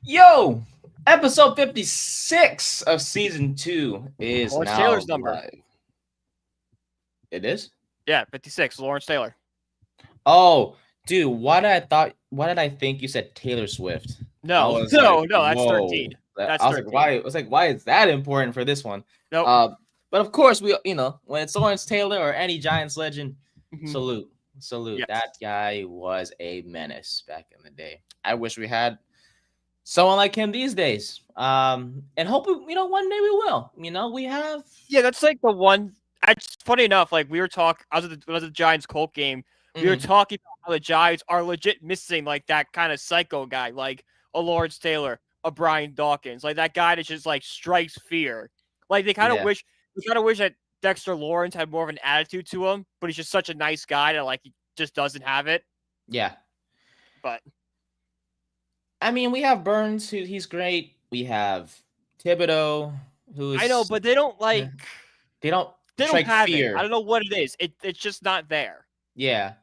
Yo, episode 56 of season 2 is Lawrence now Taylor's number. live. It is? Yeah, 56, Lawrence Taylor. Oh, dude, why did I think you said Taylor Swift? I No, was like, no, that's whoa. 13. I That's was like, 13. why is that important for this one? Nope. Uh, but of course when it's Lawrence Taylor or any Giants legend, Mhm. salute. Yes. That guy was a menace back in the day. I wish we had someone like him these days. And hope one day we will. We have. Yeah, that's like the one. It's funny enough. Like we were talking, I was at the Giants Colt game. We were Mhm. talking about how the Giants are legit missing like that kind of psycho guy, like a Lawrence Taylor, a Brian Dawkins, like that guy that just like strikes fear. Like they kind of Yeah, wish, we kind of wish that Dexter Lawrence had more of an attitude to him, but he's just such a nice guy that like he just doesn't have it. yeah. But I mean, we have Burns, he's great. We have Thibodeau, I know, who's but they don't eh, like. they don't They don't strike have it. I fear. don't know what it is. It's just not there. Yeah.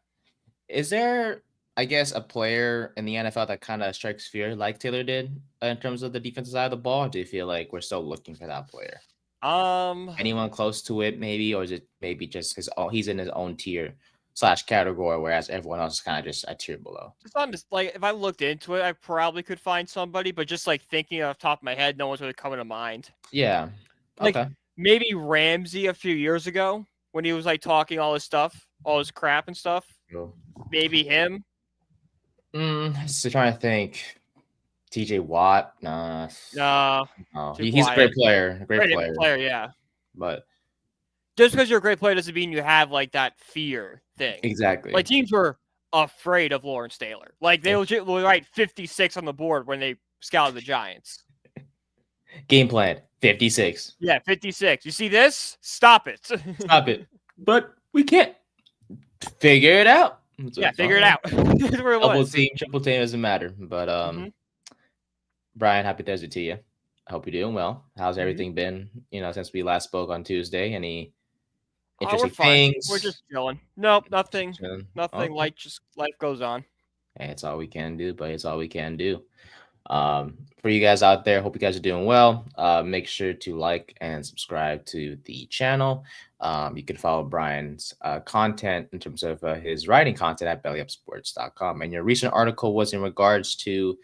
Is there, I guess, a player in the NFL that kind of strikes fear like Taylor did in terms of the defensive side of the ball? Do you feel like we're still looking for that player? Um, Anyone close to it, maybe, or is it maybe just he's in his own tier slash category, whereas everyone else is kind of just a tier below? it's not just like if I looked into it, I probably could find somebody, but just like thinking off the top of my head, no one's really coming to mind. Yeah. Like Okay. maybe Ramsey a few years ago when he was like talking all his stuff, all his crap and stuff. Cool. Maybe him. So trying to think. TJ Watt, nah. No, Oh, too he's a great quiet. player, a great Great player. player, yeah. But Just because you're a great player doesn't mean you have like that fear thing. exactly. Like teams were afraid of Lawrence Taylor. Like they legit were right 56 on the board when they scouted the Giants. Game plan 56. Yeah, 56. You see this? Stop it. Stop it. But we can't figure it out. Yeah, figure it out. That's where it Double was. team, triple team doesn't matter. But Mhm, Brian, happy Thursday to you. I hope you're doing well. How's mhm. everything been? Since we last spoke on Tuesday. Any Oh, we're interesting fine. We're things? just chilling. Nope, Just nothing. chilling. Nothing. Okay. Just life goes on. Hey, it's all we can do, but it's all we can do. For you guys out there, hope you guys are doing well. Make sure to like and subscribe to the channel. You can follow Brian's content in terms of his writing content at bellyupsports.com. And your recent article was in regards to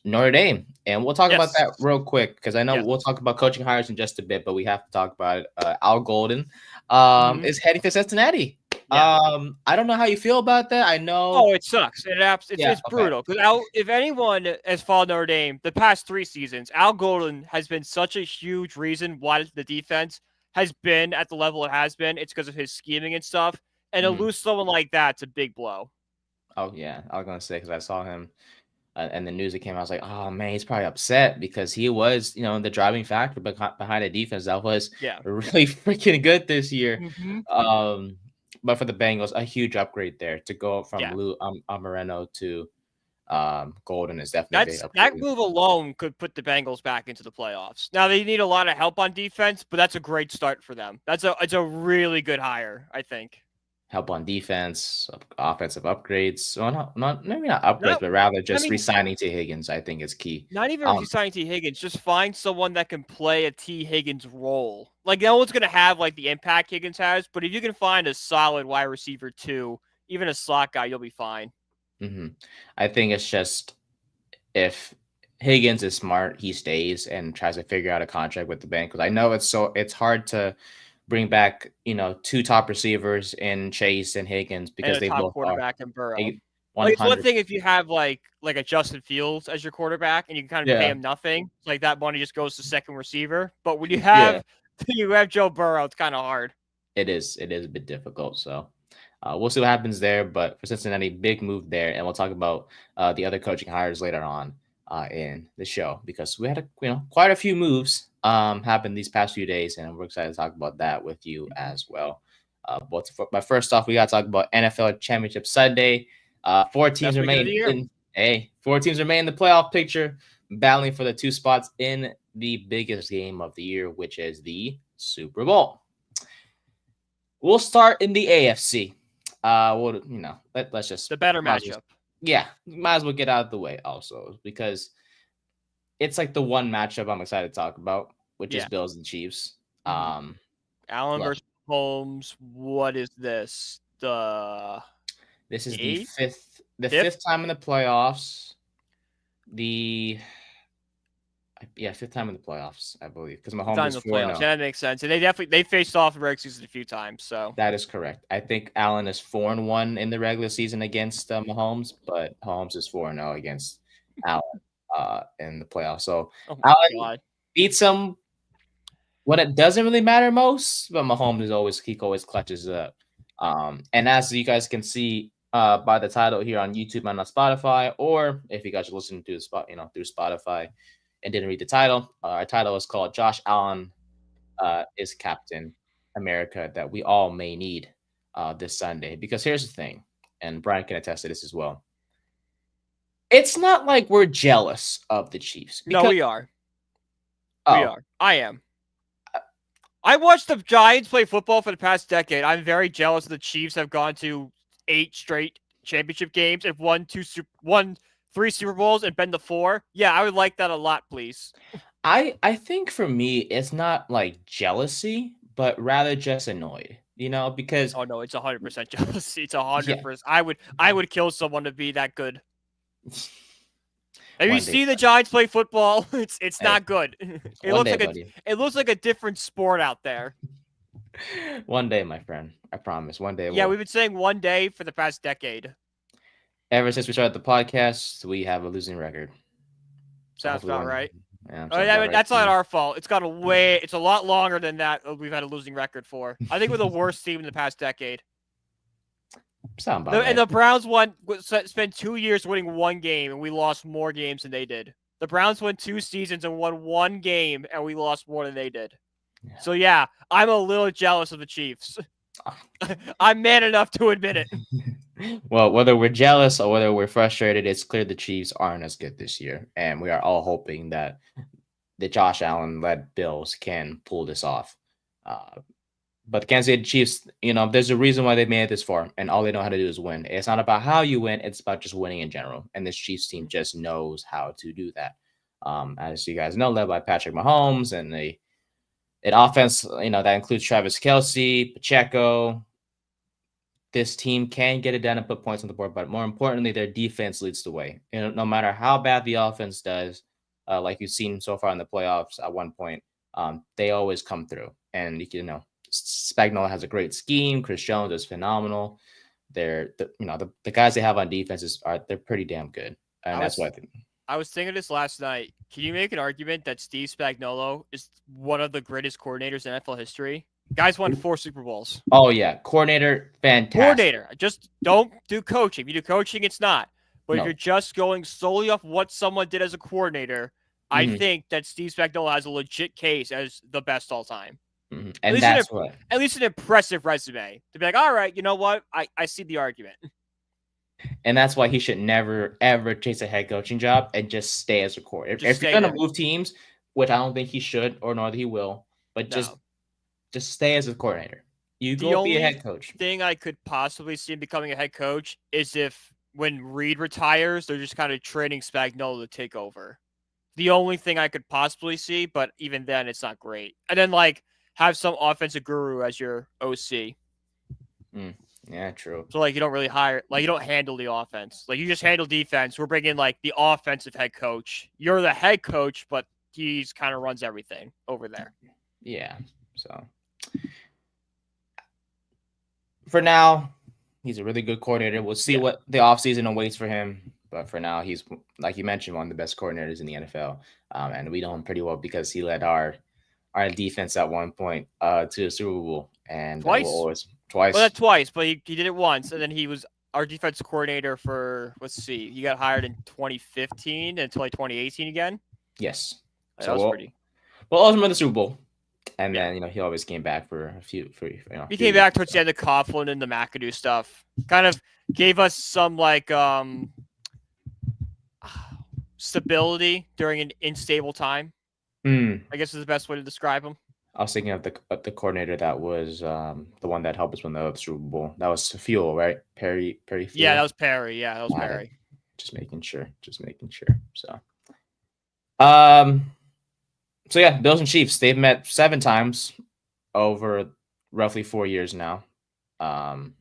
Notre Dame. And we'll talk about Yes. that real quick because I know Yes. we'll talk about coaching hires in just a bit, but we have to talk about it. Al Golden Mhm. is heading to Cincinnati. Yeah. I don't know how you feel about that. I know. Oh, it sucks. Yeah, It's okay. brutal because if anyone has followed Notre Dame the past 3 seasons, Al Golden has been such a huge reason why the defense has been at the level it has been. It's because of his scheming and stuff. And to Mhm. lose someone like that's a big blow. Oh yeah, I was gonna say because I saw him and the news that came. I was like, oh man, he's probably upset because he was, the driving factor behind a defense that was Yeah. really freaking good this year. Mhm. But for the Bengals, a huge upgrade there to go from Yeah. Lou Moreno to Golden is definitely a big That upgrade. move alone could put the Bengals back into the playoffs. Now they need a lot of help on defense, but that's a great start for them. It's a really good hire, I think. Help on defense, offensive upgrades. Well, not maybe not upgrades, No, but rather I just mean, resigning to Higgins. I think is key. not even Um, resigning T. Higgins. Just find someone that can play a T. Higgins role. Like no one's gonna have like the impact Higgins has, but if you can find a solid wide receiver too, even a slot guy, you'll be fine. mhm. I think it's just if Higgins is smart, he stays and tries to figure out a contract with the bank. Because I know it's hard to bring back two top receivers in Chase and Higgins And because a they top both are quarterback in Burrow. one Like it's one hundred. thing if you have like a Justin Fields as your quarterback and you can kind of pay Yeah, him nothing, like that money just goes to second receiver. But when you yeah, have you have Joe Burrow, it's kind of hard. it is. It is a bit difficult. So we'll see what happens there. But for Cincinnati, big move there, and we'll talk about the other coaching hires later on in the show because we had quite a few moves happen these past few days, and we're excited to talk about that with you as well. But first off, we got to talk about NFL Championship Sunday. Four teams Best weekend of remain the year. in. Hey, four teams remain in the playoff picture, battling for the two spots in the biggest game of the year, which is the Super Bowl. We'll start in the AFC. Let's just The better might as well, matchup. yeah, might as well get out of the way also because it's like the one matchup I'm excited to talk about, which is Yeah. Bills and Chiefs. Mhm. Allen Yeah, versus Holmes. What is this? this is the Eighth? fifth Fifth? time in the playoffs. The fifth time in the playoffs, I believe, because Fifth time Mahomes in is the four playoffs. zero. Yeah, that makes sense. And they faced off in the regular season a few times. So That is correct. I think Allen is 4-1 in the regular season against Mahomes, but Mahomes is 4-0 against Allen in the playoffs. So oh my Allen god. beats him when it doesn't really matter most, but Mahomes is always he always clutches it up. And as you guys can see by the title here on YouTube and on Spotify, or if you guys are listening to the spot, through Spotify and didn't read the title, our title is called Josh Allen is Captain America that we all may need this Sunday. Because here's the thing, and Brian can attest to this as well. It's not like we're jealous of the Chiefs No, because we are. We oh, are. I am. I watched the Giants play football for the past decade. I'm very jealous that the Chiefs have gone to 8 straight championship games and won 3 Super Bowls and been to 4. Yeah, I would like that a lot, please. I think for me it's not like jealousy, but rather just annoyed. Because Oh no, it's 100% jealousy. It's yeah, 100%. I would kill someone to be that good. Have you one day, seen the Giants play football? It's hey, not good. It one looks day, like buddy, it looks like a different sport out there. one day, my friend. I promise. One day Yeah, we've will. been saying one day for the past decade. Ever since we started the podcast, we have a losing record. So Sounds hopefully about one day. right. Yeah, Oh, sounds yeah, about but right that's to not me. our fault. It's a lot longer than that we've had a losing record for. I think we're the worst team in the past decade. Sound about And right. the Browns spent 2 years winning one game, and we lost more games than they did. The Browns won 2 seasons and won one game, and we lost more than they did. Yeah. So yeah, I'm a little jealous of the Chiefs. I'm man enough to admit it. Well, whether we're jealous or whether we're frustrated, it's clear the Chiefs aren't as good this year, and we are all hoping that the Josh Allen led Bills can pull this off. Uh, but the Kansas City Chiefs, there's a reason why they made it this far, and all they know how to do is win. It's not about how you win; it's about just winning in general. And this Chiefs team just knows how to do that. As you guys know, led by Patrick Mahomes and an offense, that includes Travis Kelsey, Pacheco. This team can get it done and put points on the board, but more importantly, their defense leads the way. No matter how bad the offense does, like you've seen so far in the playoffs, at one point, they always come through. And Spagnuolo has a great scheme. Chris Jones is phenomenal. The guys they have on defenses they're pretty damn good, I and that's what was I think. I was thinking this last night. Can you make an argument that Steve Spagnuolo is one of the greatest coordinators in NFL history? Guys won 4 Super Bowls. Oh yeah, coordinator, fantastic. Coordinator. Just don't do coaching. If you do coaching, it's not. But if you're No, just going solely off what someone did as a coordinator, I hmm think that Steve Spagnuolo has a legit case as the best all time. At and least an that's what. at least an impressive resume to be like, all right, you know what? I see the argument. And that's why he should never ever chase a head coaching job and just stay as a core. If, Just if you're stay gonna there. move teams, which I don't think he should or nor that he will, but No. just stay as a coordinator. You The go be a only head coach. thing I could possibly see him becoming a head coach is if when Reed retires, they're just kind of trading Spagnuolo to take over. The only thing I could possibly see, but even then, it's not great. And then have some offensive guru as your OC. Yeah, true. So you don't really you don't handle the offense. Like you just handle defense. We're bringing the offensive head coach. You're the head coach, but he's kind of runs everything over there. Yeah. So for now, he's a really good coordinator. We'll see what the offseason awaits for him. But for now, he's, like you mentioned, one of the best coordinators in the NFL. And we know him pretty well because he led our defense at one point to the Super Bowl. And we'll Twice. always twice. Well, not twice, but he did it once, and then he was our defensive coordinator for let's see, he got hired in 2015 until 2018 again. Yes. That was pretty. We'll ultimately the Super Bowl. And then, he always came back for a few He came back towards the end of Coughlin and the McAdoo stuff. Kind of gave us some stability during an unstable time. I guess is the best way to describe him. I was thinking of the coordinator that was the one that helped us win the Super Bowl. That was Fuel, right? Perry Fuel. Yeah, that was Perry. Yeah, that was Perry. Just making sure. So Um. So yeah, Bills and Chiefs. They've met 7 times over roughly 4 years now. Um.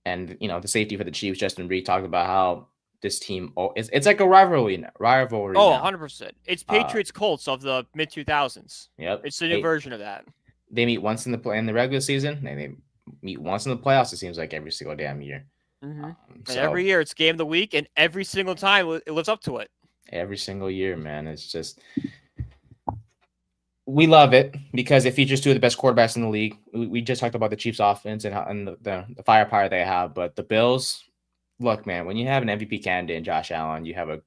And the safety for the Chiefs, Justin Reed, talked about how this team. Oh, it's like a rivalry Oh, now. 100%. It's Uh. Patriots Colts of the mid 2000s. Yep. It's the new version of that. They meet once in the regular season, and they meet once in the playoffs. It seems like every single damn year. Mm-hmm. And every So year it's game of the week, and every single time it lives up to it. every single year, man, it's just we love it because it features two of the best quarterbacks in the league. We just talked about the Chiefs' offense and the firepower they have, but the Bills. Look, man, when you have an MVP candidate in Josh Allen, you have a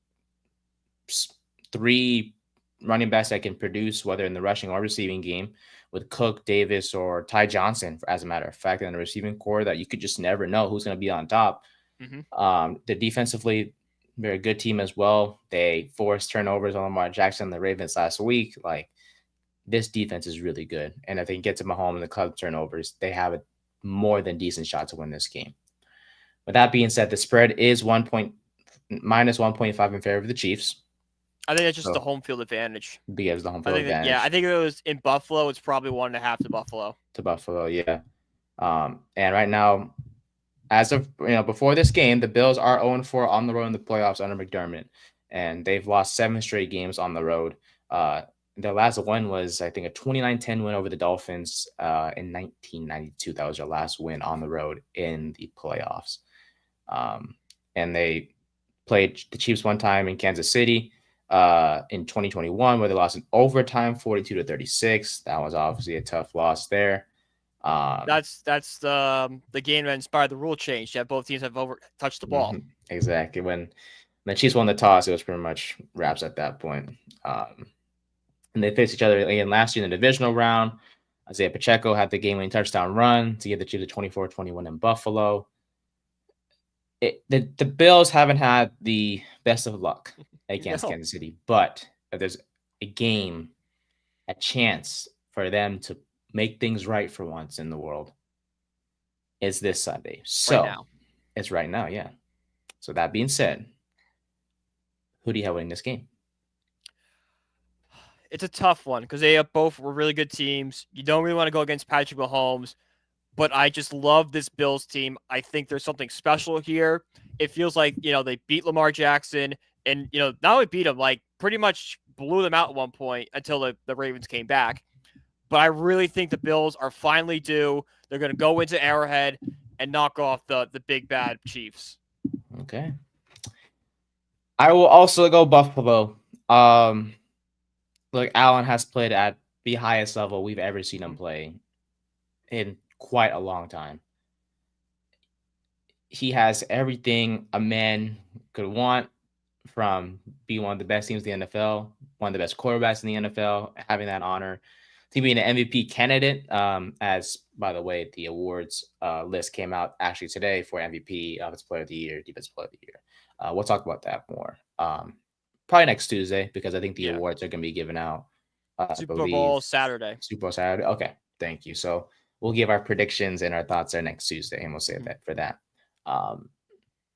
3 running backs that can produce, whether in the rushing or receiving game, with Cook, Davis, or Ty Johnson, as a matter of fact, in the receiving core that you could just never know who's going to be on top. Mm-hmm. The defensively, they're a good team as well. They forced turnovers on Lamar Jackson and the Ravens last week. Like, this defense is really good. And if they get to Mahomes and the club turnovers, they have a more than decent shot to win this game. With that being said, the spread is minus 1.5 in favor of the Chiefs. I think that's just the So home field advantage. because the home I field think that, advantage I think if it was in Buffalo, it's probably 1.5 to Buffalo. to Buffalo, yeah. And right now, as of before this game, the Bills are 0-4 on the road in the playoffs under McDermott, and they've lost 7 straight games on the road. Their last win was, I think, a 29-10 win over the Dolphins in 1992. That was their last win on the road in the playoffs. And they played the Chiefs one time in Kansas City in 2021, where they lost in overtime, 42-36. That was obviously a tough loss there. That's the game that inspired the rule change that both teams have touched the ball. Exactly. When the Chiefs won the toss, it was pretty much wraps at that point. And they faced each other again last year in the divisional round. Isaiah Pacheco had the game-winning touchdown run to give the Chiefs a 24-21 in Buffalo. The Bills haven't had the best of luck against Kansas City, but if there's a chance for them to make things right for once in the world, it's this Sunday. So right now. It's right now, yeah. So that being said, who do you have winning this game? It's a tough one because they both were really good teams. You don't really want to go against Patrick Mahomes, but I just love this Bills team. I think there's something special here. It feels like, they beat Lamar Jackson and, not only beat him, like pretty much blew them out at one point until the Ravens came back. But I really think the Bills are finally due. They're going to go into Arrowhead and knock off the big bad Chiefs. Okay. I will also go Buffalo. Look, Allen has played at the highest level we've ever seen him play in quite a long time. He has everything a man could want, from being one of the best teams in the NFL, one of the best quarterbacks in the NFL, having that honor, to being an MVP candidate. As, by the way, the awards list came out actually today for MVP, Offensive Player of the Year, Defensive Player of the Year. We'll talk about that more probably next Tuesday, because I think the awards are going to be given out. Super Bowl Saturday. Super Bowl Saturday. Okay, thank you. So we'll give our predictions and our thoughts there next Tuesday, and we'll say that for that.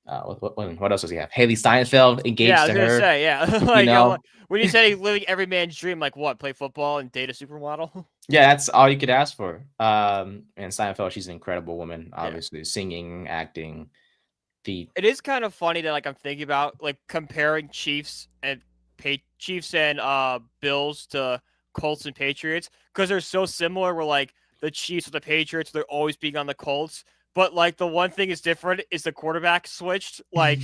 What else does he have? Haley Steinfeld engaged I was to gonna her. say, like, when you say living every man's dream, like what? Play football and date a supermodel? Yeah, that's all you could ask for. And Steinfeld, she's an incredible woman. Obviously, singing, acting. It is kind of funny that, like, I'm thinking about, like, comparing Chiefs and Bills to Colts and Patriots, because they're so similar. Where, like, the Chiefs with the Patriots, they're always being on the Colts. But, like, the one thing is different is the quarterback switched. Like,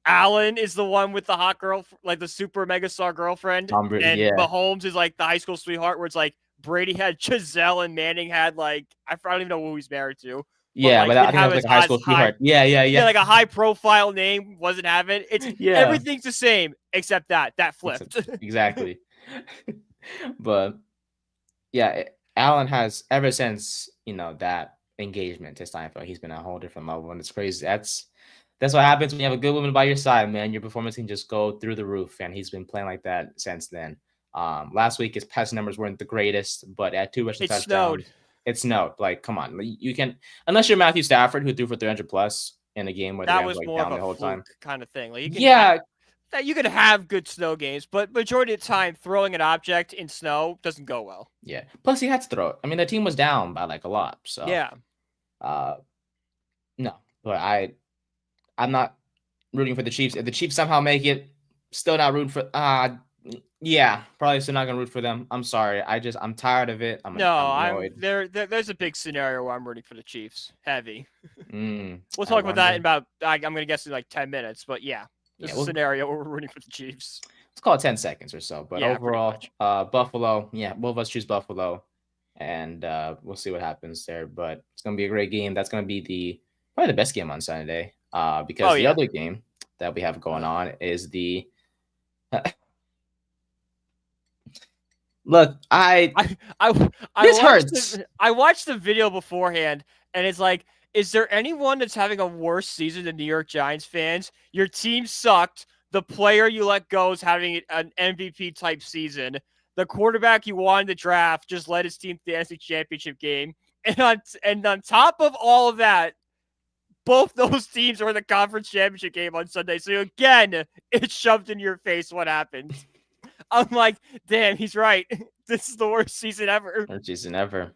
Allen is the one with the hot girl, like the super mega star girlfriend. And Mahomes is like the high school sweetheart, where it's like Brady had Giselle and Manning had, like, I don't even know who he's married to. Yeah, but I think that was like a high school sweetheart. Yeah. Yeah, like a high profile name wasn't having. It's everything's the same except that flipped. Exactly. But yeah, Allen has, ever since that engagement to Steinfeld, he's been a whole different level, and it's crazy. That's what happens when you have a good woman by your side, man. Your performance can just go through the roof, and he's been playing like that since then. Last week his passing numbers weren't the greatest, but at 2 rushing touchdowns. It snowed. Like, come on, you can, unless you're Matthew Stafford, who threw for 300 plus in a game where that the was Rams more down of a the whole time kind of thing. Like, that you can have good snow games, but majority of the time, throwing an object in snow doesn't go well. Yeah. Plus, he had to throw it. I mean, the team was down by like a lot. So, Yeah. uh, no. But I'm not rooting for the Chiefs. If the Chiefs somehow make it, still not rooting for. Yeah, probably still not gonna root for them. I'm sorry. I'm tired of it. I'm No, annoyed. there's a big scenario where I'm rooting for the Chiefs. Heavy. We'll I talk about that wonder. in about, I'm going to guess in like 10 minutes. But yeah, there's Yeah, a scenario where we're rooting for the Chiefs. let's call it 10 seconds or so. But Yeah, pretty overall, much. Buffalo. Yeah, both of us choose Buffalo, and we'll see what happens there. But it's gonna be a great game. That's gonna be probably the best game on Sunday. Because Oh, the yeah. other game that we have going on is the look. This hurts. I watched the video beforehand, and it's like, is there anyone that's having a worse season than New York Giants fans? Your team sucked. The player you let go is having an MVP type season. The quarterback you wanted to draft just led his team to the NFC Championship game. And on top of all of that, both those teams are in the conference championship game on Sunday. So again, it's shoved in your face what happened. I'm like, damn, he's right. This is the worst season ever. Worst season ever.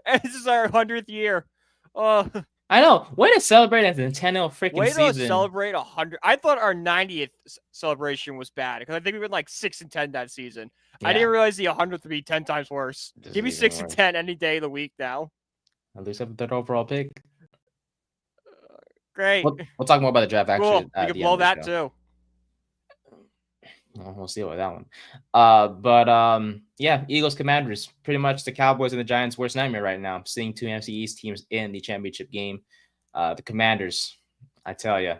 And this is our 100th year. Oh, I know. Way to celebrate a Nintendo freaking way season. to celebrate 100. I thought our 90th celebration was bad because I think we went like 6-10 that season. Yeah. I didn't realize the 100th would be 10 times worse. Give me 6-10 any day of the week now. At least have the third overall pick. Great. We'll talk more about the draft actually. Cool. You can blow that too. We'll see about that one. Yeah, Eagles Commanders, pretty much the Cowboys and the Giants' worst nightmare right now. Seeing two NFC East teams in the championship game. The Commanders, I tell you,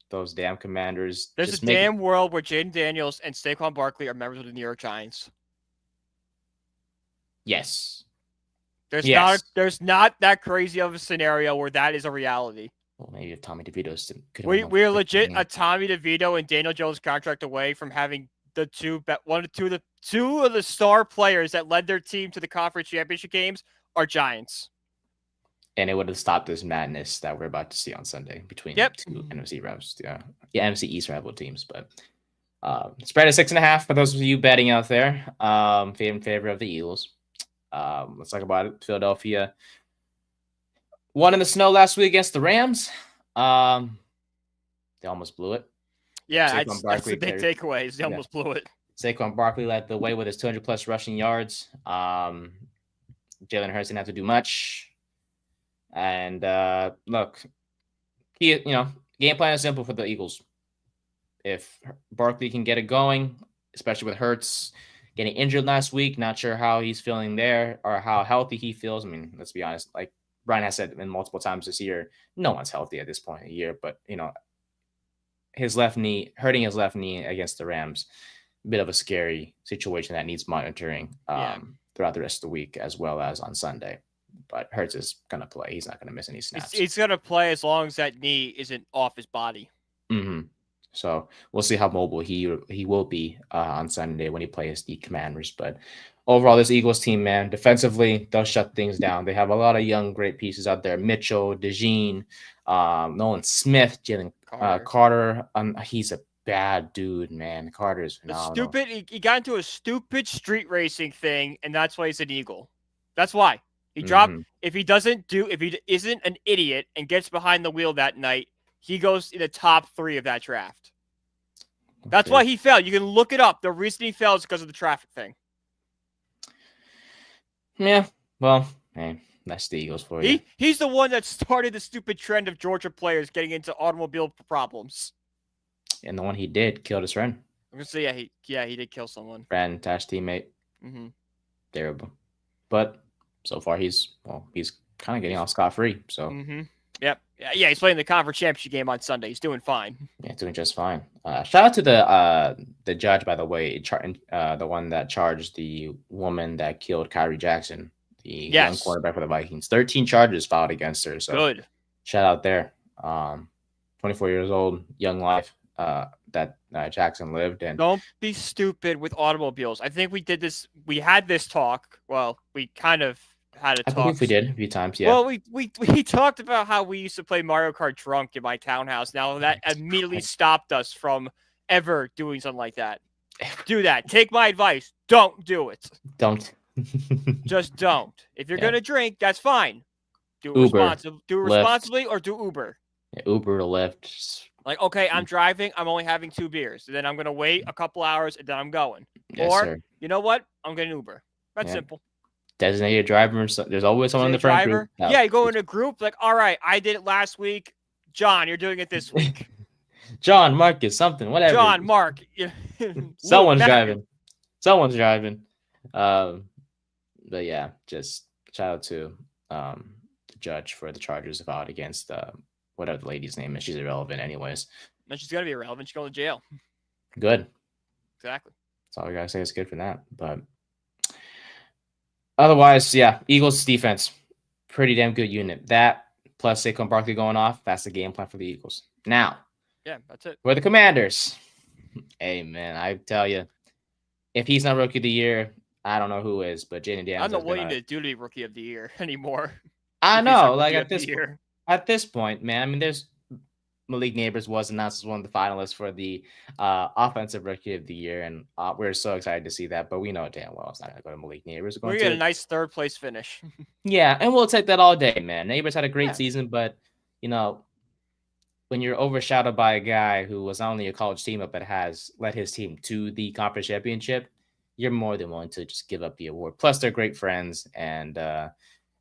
those damn Commanders. There's a damn world where Jaden Daniels and Saquon Barkley are members of the New York Giants. Yes. There's not that crazy of a scenario where that is a reality. Well, maybe if Tommy DeVito's we're legit a Tommy DeVito and Daniel Jones contract away from having the two of the star players that led their team to the conference championship games are Giants. And it would have stopped this madness that we're about to see on Sunday between two NFC rivals, NFC East rival teams. But spread is 6.5 for those of you betting out there. In favor of the Eagles. Let's talk about it. Philadelphia won in the snow last week against the Rams. They almost blew it. Yeah, that's the big takeaway. Is they almost blew it. Saquon Barkley led the way with his 200+ rushing yards. Jalen Hurts didn't have to do much. And look, game plan is simple for the Eagles. If Barkley can get it going, especially with Hurts getting injured last week, not sure how he's feeling there or how healthy he feels. I mean, let's be honest. Like Brian has said multiple times this year, no one's healthy at this point in the year. But hurting his left knee against the Rams, a bit of a scary situation that needs monitoring throughout the rest of the week as well as on Sunday. But Hurts is going to play. He's not going to miss any snaps. He's going to play as long as that knee isn't off his body. Mm-hmm. So we'll see how mobile he will be on Sunday when he plays the Commanders. But overall, this Eagles team, man, defensively, they'll shut things down. They have a lot of young, great pieces out there. Mitchell, DeJean, Nolan Smith, Jalen Carter. He's a bad dude, man. Carter is phenomenal. He got into a stupid street racing thing, and that's why he's an Eagle. That's why. He dropped. If he isn't an idiot and gets behind the wheel that night, he goes in the top 3 of that draft. That's why he fell. You can look it up. The reason he fell is because of the traffic thing. Yeah. Well, hey, that's the Eagles for you. He's the one that started the stupid trend of Georgia players getting into automobile problems. And the one he did killed his friend. I'm gonna say he did kill someone. Friend, teammate. Mm-hmm. Terrible. But so far he's kind of getting off scot-free. So. Mm-hmm. Yep. Yeah, he's playing the conference championship game on Sunday. He's doing fine. Yeah, doing just fine. Shout out to the judge, by the way, the one that charged the woman that killed Kyrie Jackson, the young quarterback for the Vikings. 13 charges filed against her. So good. Shout out there. 24 years old, young life that Jackson lived. And don't be stupid with automobiles. I think we had this talk. Well, we kind of had a talk. I believe we did a few times, yeah. Well, we talked about how we used to play Mario Kart drunk in my townhouse. Now that immediately stopped us from ever doing something like that. Do that. Take my advice. Don't do it. Don't. Just don't. If you're Yeah. gonna drink, that's fine. Do it Uber, Do it Lyft, responsibly or do Uber. yeah, Uber or Lyft. Like, okay, I'm driving. I'm only having 2 beers. And then I'm gonna wait a couple hours and then I'm going. Yes, Or sir. you know what? I'm getting Uber. That's Yeah. simple. Designated driver. So there's always someone in the Designated friend group. driver. Yeah, you go in a group. Like, all right, I did it last week. John, you're doing it this week. John, Marcus, something, whatever. John, Mark, Someone's Luke, driving. Someone's driving. But yeah, just shout out to the judge for the charges filed against whatever the lady's name is. She's irrelevant, anyways. And she's gonna be irrelevant. She's going to jail. Good. Exactly. That's all we gotta say. It's good for that. But otherwise, yeah, Eagles defense, pretty damn good unit. That plus Saquon Barkley going off, that's the game plan for the Eagles. Now, yeah, that's it. For the Commanders, hey man, I tell you, if he's not Rookie of the Year, I don't know who is. But Jaden Daniels, I don't know what you need to do to be Rookie of the Year anymore. I know, like at this point, man. I mean, there's Malik Neighbors was announced as one of the finalists for the Offensive Rookie of the Year, and we're so excited to see that. But we know damn well it's not going to go to Malik Neighbors. We're going to get a nice third place finish. Yeah, and we'll take that all day, man. Neighbors had a great season, but you know, when you're overshadowed by a guy who was not only a college teammate but has led his team to the conference championship, you're more than willing to just give up the award. Plus, they're great friends, and I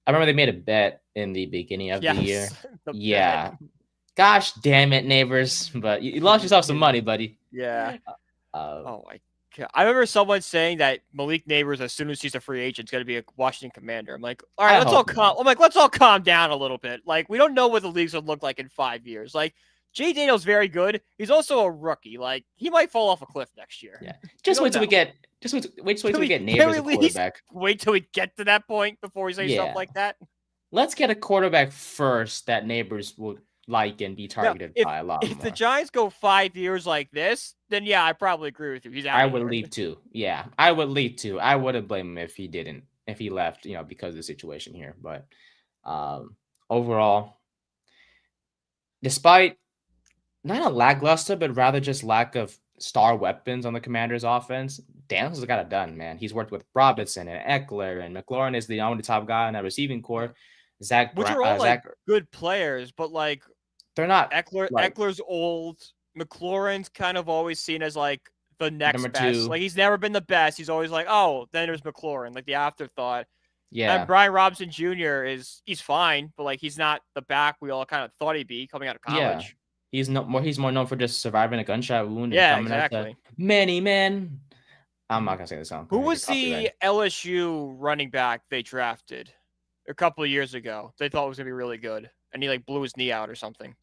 remember they made a bet in the beginning of the year. Yeah. Gosh damn it, Neighbors. But you lost yourself some money, buddy. Yeah. Oh, my God. I remember someone saying that Malik Neighbors, as soon as he's a free agent, is going to be a Washington Commander. I'm like, all right, let's all calm down a little bit. Like, we don't know what the league's going to look like in 5 years. Like, Jay Daniels very good. He's also a rookie. Like, he might fall off a cliff next year. Yeah. Just wait till we get Neighbors a quarterback. Wait till we get to that point before we say stuff like that. Let's get a quarterback first that Neighbors will like and be targeted by a lot more. If the Giants go 5 years like this, then yeah, I probably agree with you. He's out. I would leave too. Yeah, I would leave too. I wouldn't blame him if he left, because of the situation here. But overall, despite not a lackluster, but rather just lack of star weapons on the Commanders' offense, Daniels has got it done, man. He's worked with Robinson and Eckler, and McLaurin is the only top guy on that receiving core. Which are all good players, but like they're not. Eckler's old. McLaurin's kind of always seen as like the next best. Like he's never been the best. He's always like, oh, then there's McLaurin, like the afterthought. Yeah. And Brian Robinson Jr. he's fine, but like he's not the back we all kind of thought he'd be coming out of college. Yeah. He's more known for just surviving a gunshot wound. Yeah, exactly. Many men. I'm not gonna say this song. Who was the LSU running back they drafted a couple of years ago? They thought it was gonna be really good, and he like blew his knee out or something.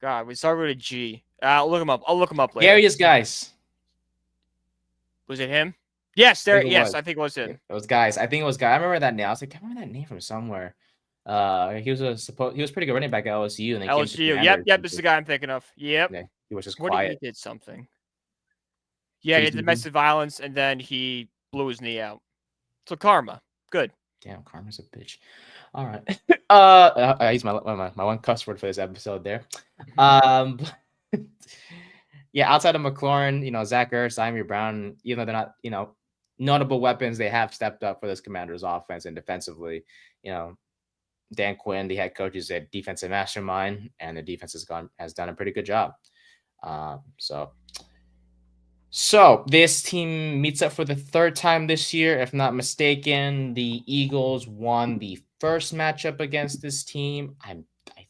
God, we started with a G. I'll look him up. I'll look him up later. Darius Guice. Was it him? Yes, I think it was him. It was Guice. I think it was Guy. I remember that name. I was like, I remember that name from somewhere. He was pretty good running back at LSU. And LSU. Yep. This is the guy I'm thinking of. Yep. Yeah, he was just quiet. He did something. Yeah, he had domestic violence, and then he blew his knee out. So karma, good. Damn, karma's a bitch. All right. I used my one cuss word for this episode there. Yeah, outside of McLaurin, Zach Ertz, Amir Brown, even though they're not, notable weapons, they have stepped up for this Commanders offense and defensively. Dan Quinn, the head coach, is a defensive mastermind, and the defense has done a pretty good job. So this team meets up for the third time this year, if not mistaken. The Eagles won the first matchup against this team. I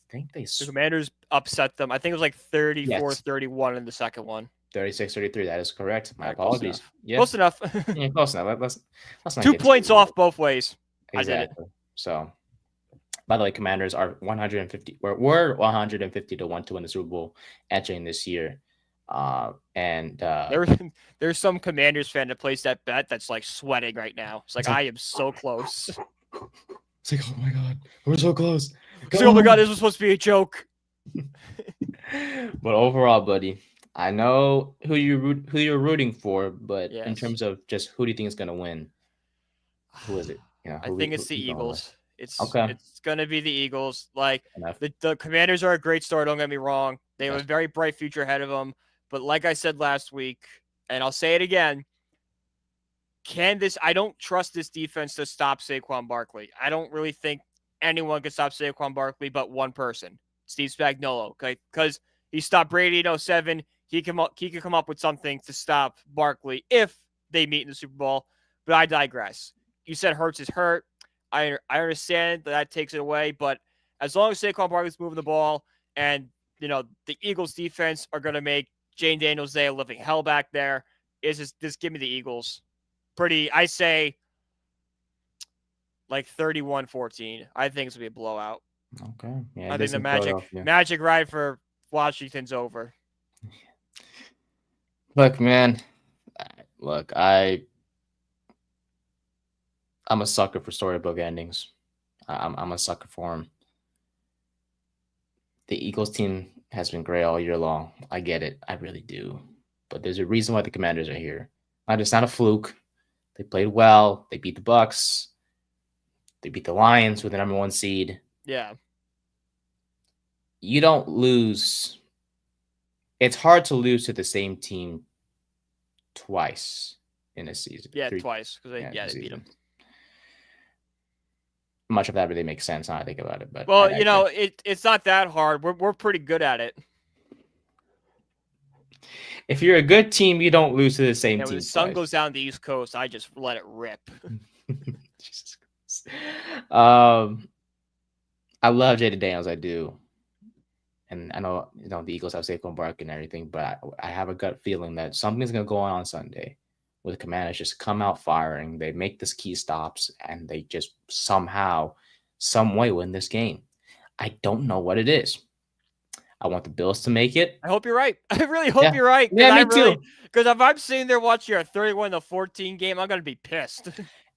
think the Commanders upset them. I think it was like 34-31 in the second one. 36-33. That is correct. My apologies. Close enough. Yeah, close enough. Let's not 2 points off both ways. Exactly. I did it. So, by the way, Commanders are 150. We're 150 to 1 to win the Super Bowl entering this year. There's some Commanders fan that plays that bet that's like sweating right now. It's like I am so close. It's like, oh my god, we're so close. Oh my god, this was supposed to be a joke. But overall, buddy, I know who you're rooting for, but in terms of just who do you think is gonna win? Who is it? I think it's the Eagles. It's gonna be the Eagles. Like the Commanders are a great start. Don't get me wrong. They have a very bright future ahead of them. But like I said last week, and I'll say it again, I don't trust this defense to stop Saquon Barkley. I don't really think anyone can stop Saquon Barkley but one person, Steve Spagnuolo. Okay, because he stopped Brady in 07. He can come up with something to stop Barkley if they meet in the Super Bowl. But I digress. You said Hurts is hurt. I understand that takes it away, but as long as Saquon Barkley's moving the ball and the Eagles defense are going to make Jane Daniels Day a living hell back there, just give me the Eagles. I say like 31-14. I think it's going to be a blowout. Okay. Yeah, I think the magic ride for Washington's over. Look, man. I'm a sucker for storybook endings. I'm a sucker for them. The Eagles team has been great all year long. I get it. I really do. But there's a reason why the Commanders are here. It's not a fluke. They played well. They beat the Bucks. They beat the Lions with the number 1 seed. Yeah. You don't lose. It's hard to lose to the same team twice in a season. Yeah, twice. Because they beat them. Much of that really makes sense now I think about it. But it's not that hard. We're pretty good at it. If you're a good team, you don't lose to the same team. When the sun goes down the East Coast, I just let it rip. Jesus Christ. I love Jaden Daniels. I do. And I know the Eagles have Saquon Barkley and everything, but I have a gut feeling that something's going to go on Sunday where the Commanders just come out firing. They make this key stops, and they just somehow, some way win this game. I don't know what it is. I want the Bills to make it. I hope you're right. I really hope you're right. Yeah, me too. Because if I'm sitting there watching a 31-14 game, I'm going to be pissed.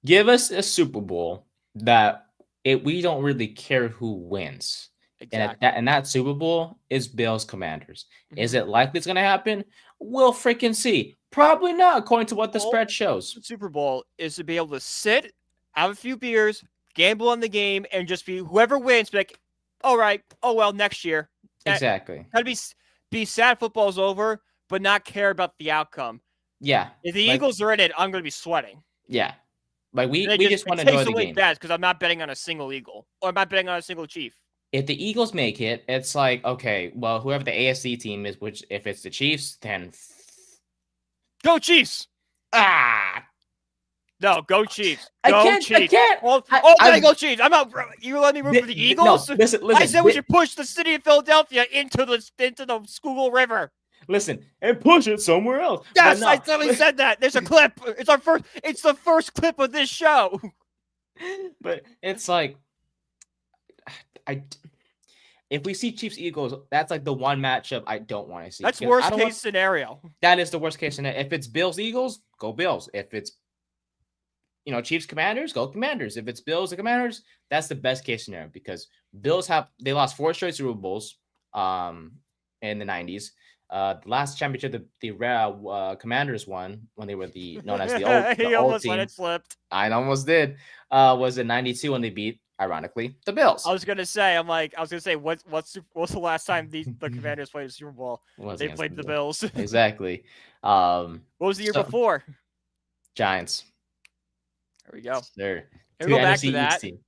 Give us a Super Bowl that we don't really care who wins. Exactly. And that Super Bowl is Bills Commanders. Mm-hmm. Is it likely it's going to happen? We'll freaking see. Probably not, according to what the spread shows. The Super Bowl is to be able to sit, have a few beers, gamble on the game, and just be whoever wins. Be like, all right, oh well, next year. Exactly. Gotta be sad football's over, but not care about the outcome. Yeah. If the Eagles are in it, I'm gonna be sweating. Yeah. Like we just want to enjoy the game. Because I'm not betting on a single Eagle or I'm not betting on a single Chief. If the Eagles make it, it's like, okay, well, whoever the AFC team is, which if it's the Chiefs, then go Chiefs. No, go Chiefs. Go Chiefs. I can't. Go Chiefs. I'm out. You let me root for the Eagles? No, listen. I said we should push the city of Philadelphia into the Schuylkill River. Listen, and push it somewhere else. Yes, I totally said that. There's a clip. It's the first clip of this show. But it's like, if we see Chiefs Eagles, that's like the one matchup I don't want to see. That's worst case scenario. That is the worst case scenario. If it's Bills Eagles, go Bills. If it's Chiefs Commanders, go Commanders. If it's Bills and Commanders, that's the best case scenario because Bills they lost 4 straight Super Bowls in the 90s. The last championship the Commanders won when they were known as the old he almost let it slip. I almost did. Was in 92 when they beat, ironically, the Bills. I was gonna say what's the last time the Commanders played a Super Bowl? They played the Bills. Exactly. What was the year before? Giants. There we go. There. We'll go back to that. Team.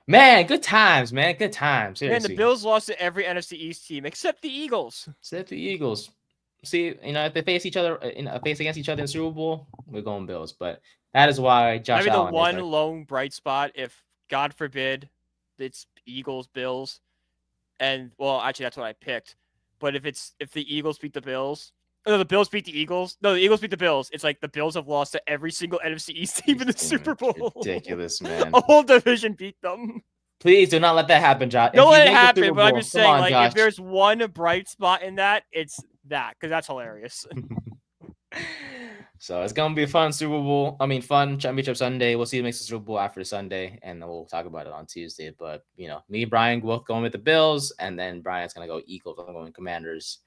Man, good times, man. Good times. Seriously. Man, the Bills lost to every NFC East team except the Eagles. See, if they face against each other in the Super Bowl, we're going Bills. But that is why Josh Allen. The one lone bright spot, if God forbid, it's Eagles Bills, and well, actually that's what I picked. But if the Eagles beat the Bills, no, the Bills beat the Eagles. No, the Eagles beat the Bills. It's like the Bills have lost to every single NFC East team in the Super Bowl. Ridiculous, man. A whole division beat them. Please do not let that happen, Josh. Don't let it happen, but I'm just saying, if there's one bright spot in that, it's that, because that's hilarious. So it's gonna be a fun fun championship Sunday. We'll see who makes the Super Bowl after the Sunday, and then we'll talk about it on Tuesday. But me and Brian both going with the Bills, and then Brian's gonna go Eagles. I'm going Commanders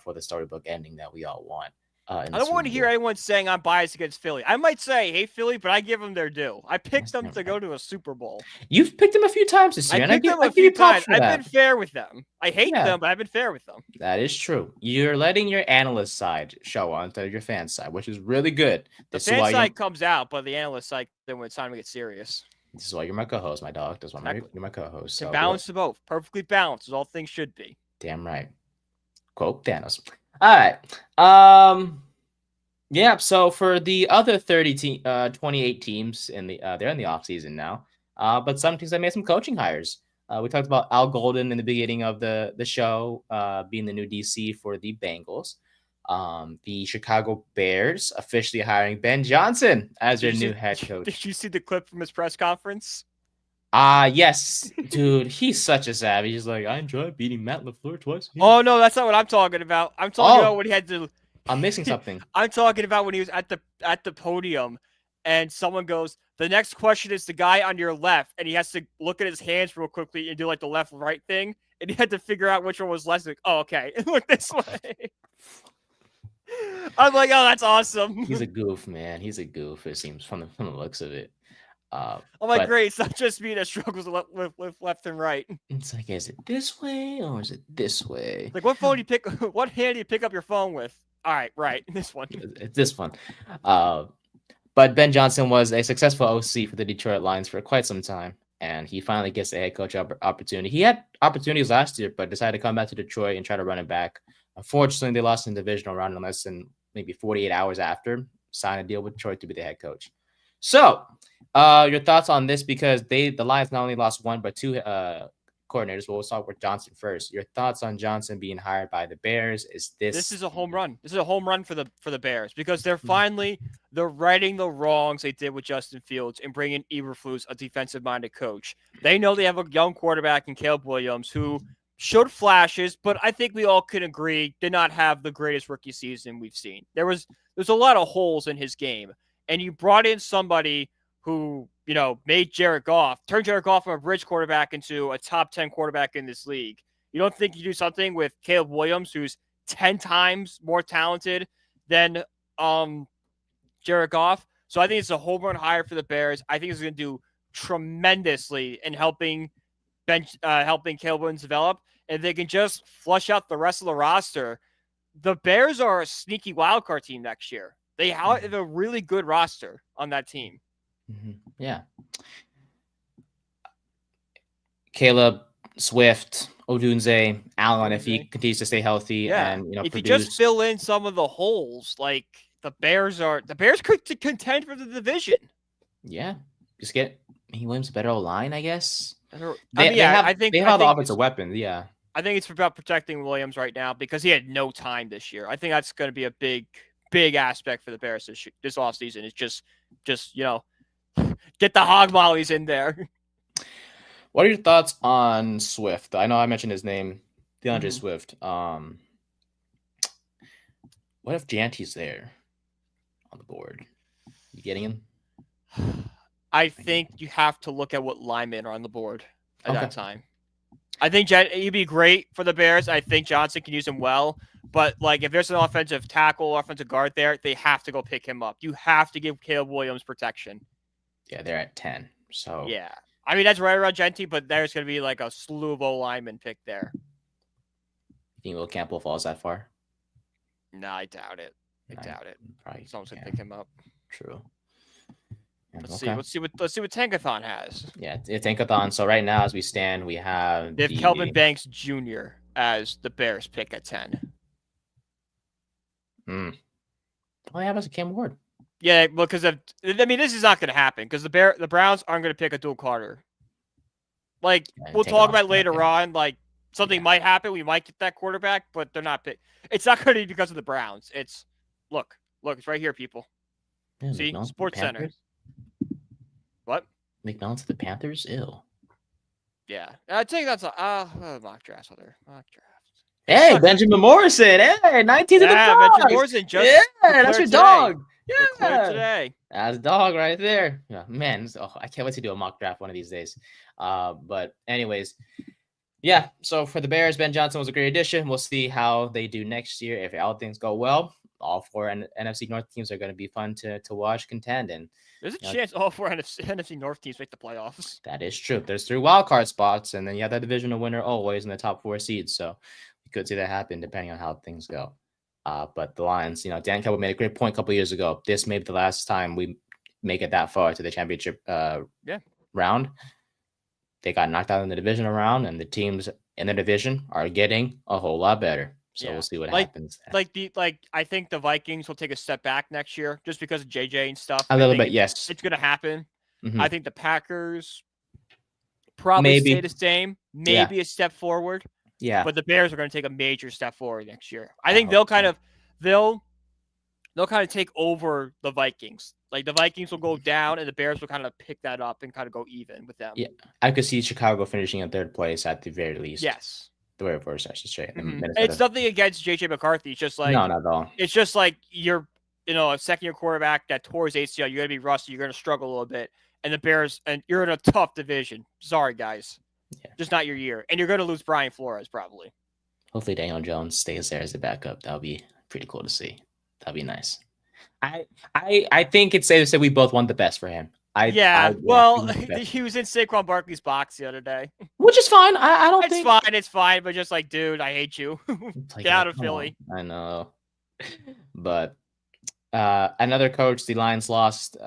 for the storybook ending that we all want. in I the don't want Super to hear Bowl. anyone saying I'm biased against Philly. I might say, hey, Philly, but I give them their due. I picked them to go to a Super Bowl. You've picked them a few times this I year, and picked them I a give few you props times. for I've been that. fair with them. I hate Yeah, them, but I've been fair with them. that is true. You're letting your analyst side show on instead of your fan side, which is really good. The This is fan why side comes out, but the analyst side, then when it's time to get serious. you're my co-host, my dog. That's why Exactly. you're my co-host. Can So balance the both. Perfectly balanced, as all things should be. damn right. Quote Thanos. All right. Yeah, so for the other 28 teams they're in the offseason now. But some teams have made some coaching hires. We talked about Al Golden in the beginning of the show, being the new DC for the Bengals. The Chicago Bears officially hiring Ben Johnson as their new head coach. Did you see the clip from his press conference? Yes, dude, he's such a savage. He's like, I enjoy beating Matt LaFleur twice. Oh no, that's not what I'm talking about. I'm talking about when he had to. I'm missing something. I'm talking about when he was at the podium, and someone goes, "The next question is the guy on your left," and he has to look at his hands real quickly and do like the left right thing, and he had to figure out which one was less. Like, oh, okay, look this way. I'm like, oh, that's awesome. He's a goof, man. He's a goof. It seems from the looks of it. I'm like, great. It's not just me that struggles with left and right. It's like, is it this way or is it this way? Like, what phone do you pick? What hand do you pick up your phone with? All right, this one. It's this one. But Ben Johnson was a successful OC for the Detroit Lions for quite some time, and he finally gets a head coach opportunity. He had opportunities last year, but decided to come back to Detroit and try to run it back. Unfortunately, they lost in the divisional round in less than maybe 48 hours after signing a deal with Detroit to be the head coach. So, your thoughts on this, because the Lions not only lost one but two coordinators. Well, we'll start with Johnson first. Your thoughts on Johnson being hired by the Bears? This is a home run. This is a home run for the Bears, because they're righting the wrongs they did with Justin Fields and bringing Eberflus, a defensive-minded coach. They know they have a young quarterback in Caleb Williams who showed flashes, but I think we all can agree did not have the greatest rookie season we've seen. There's a lot of holes in his game, and you brought in somebody who, made turned Jared Goff from a bridge quarterback into a top 10 quarterback in this league. You don't think you do something with Caleb Williams, who's 10 times more talented than Jared Goff? So I think it's a home run hire for the Bears. I think it's going to do tremendously in helping Caleb Williams develop. And they can just flush out the rest of the roster. The Bears are a sneaky wildcard team next year. They have a really good roster on that team. Mm-hmm. Yeah. Caleb, Swift, Odunze, Allen, if he continues to stay healthy, and if you just fill in some of the holes, like the Bears could contend for the division. Yeah, just get Williams a better line, I guess. I think they have all the offensive weapons. Yeah, I think it's about protecting Williams right now because he had no time this year. I think that's going to be a big aspect for the Bears this offseason. It's just get the hog mollies in there. What are your thoughts on Swift? I know I mentioned his name, DeAndre Swift. What if Janty's there on the board? You getting him? I think you have to look at what linemen are on the board at that time. I think he'd be great for the Bears. I think Johnson can use him well. But, if there's an offensive tackle, offensive guard there, they have to go pick him up. You have to give Caleb Williams protection. Yeah, they're at 10. So yeah. I mean, that's right around Genty, but there's going to be a slew of linemen picked there. You think Will Campbell falls that far? No, I doubt it. Probably someone's going to pick him up. True. Let's see what Tankathon has. Yeah, it's Tankathon. So right now, as we stand, we have Kelvin Banks Jr. as the Bears pick at 10. All I have is a Cam Ward. Yeah, because this is not going to happen because the Browns aren't going to pick a dual Carter. We'll talk about later on. Something might happen. We might get that quarterback, but they're not pick. It's not going to be because of the Browns. It's look, it's right here, people. Yeah, see, Sports Center. What? McMillan to the Panthers? Ew. Yeah, I think that's a mock draft. Mock draft. Hey, Benjamin Morrison. Hey, 19 to the Dogs. Benjamin Morrison that's your dog. Yeah, today. That's a dog right there. Yeah, man. I can't wait to do a mock draft one of these days. But anyways, yeah. So for the Bears, Ben Johnson was a great addition. We'll see how they do next year if all things go well. all four NFC North teams are going to be fun to watch contend. And There's a chance all four NFC North teams make the playoffs. that is true. There's 3 wild card spots, and then you have that divisional winner always in the top 4 seeds. So you could see that happen depending on how things go. But the Lions, Dan Campbell made a great point a couple years ago. This may be the last time we make it that far to the championship round. They got knocked out in the divisional round, and the teams in the division are getting a whole lot better. So we'll see what happens. I think the Vikings will take a step back next year just because of JJ and stuff. A little bit, yes. It's going to happen. Mm-hmm. I think the Packers probably stay the same, maybe a step forward. Yeah. But the Bears are going to take a major step forward next year. I think they'll kind of take over the Vikings. Like the Vikings will go down and the Bears will kind of pick that up and kind of go even with them. Yeah. I could see Chicago finishing in 3rd place at the very least. Yes. The very first, I should say. Mm-hmm. It's nothing against JJ McCarthy. It's just like no, not at all. It's just like you're a second-year quarterback that tore his ACL. You're gonna be rusty. You're gonna struggle a little bit. And the Bears, and you're in a tough division. Sorry, guys. Yeah. Just not your year. And you're gonna lose Brian Flores probably. Hopefully Daniel Jones stays there as a backup. That'll be pretty cool to see. That'll be nice. I think it's safe to say we both want the best for him. He was in Saquon Barkley's box the other day. Which is fine. I don't think... It's fine, but just like, dude, I hate you. Get out of Philly. I know. But another coach the Lions lost